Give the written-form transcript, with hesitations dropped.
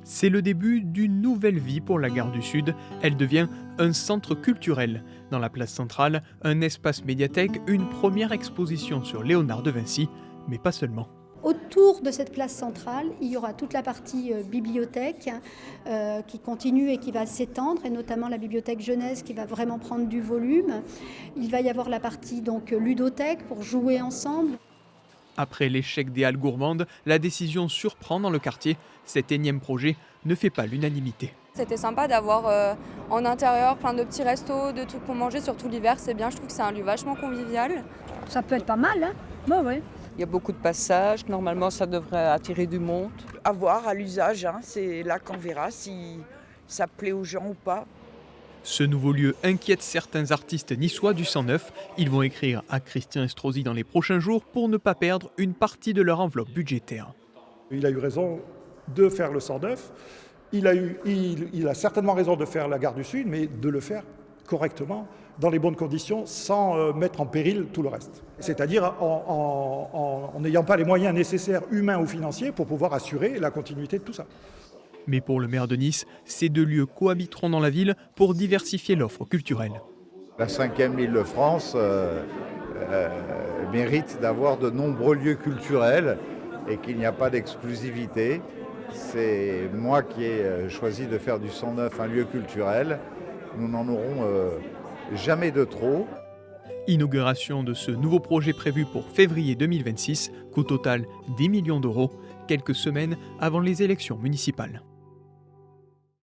C'est le début d'une nouvelle vie pour la Gare du Sud. Elle devient un centre culturel. Dans la place centrale, un espace médiathèque, une première exposition sur Léonard de Vinci, mais pas seulement. Autour de cette place centrale, il y aura toute la partie bibliothèque qui continue et qui va s'étendre, et notamment la bibliothèque jeunesse qui va vraiment prendre du volume. Il va y avoir la partie donc ludothèque pour jouer ensemble. Après l'échec des halles gourmandes, la décision surprend dans le quartier. Cet énième projet ne fait pas l'unanimité. C'était sympa d'avoir en intérieur plein de petits restos, de trucs pour manger, surtout l'hiver, c'est bien, je trouve que c'est un lieu vachement convivial. Ça peut être pas mal, hein? Bah ouais. Il y a beaucoup de passages, normalement ça devrait attirer du monde. À voir, à l'usage, c'est là qu'on verra si ça plaît aux gens ou pas. Ce nouveau lieu inquiète certains artistes niçois du 109. Ils vont écrire à Christian Estrosi dans les prochains jours pour ne pas perdre une partie de leur enveloppe budgétaire. Il a eu raison de faire le 109. Il a certainement raison de faire la Gare du Sud, mais de le faire correctement, dans les bonnes conditions, sans mettre en péril tout le reste. C'est-à-dire en n'ayant pas les moyens nécessaires, humains ou financiers, pour pouvoir assurer la continuité de tout ça. Mais pour le maire de Nice, ces deux lieux cohabiteront dans la ville pour diversifier l'offre culturelle. La 5e Île-de-France mérite d'avoir de nombreux lieux culturels et qu'il n'y a pas d'exclusivité. C'est moi qui ai choisi de faire du 109 un lieu culturel. Nous n'en aurons jamais de trop. Inauguration de ce nouveau projet prévu pour février 2026, coût total 10 millions d'euros, quelques semaines avant les élections municipales.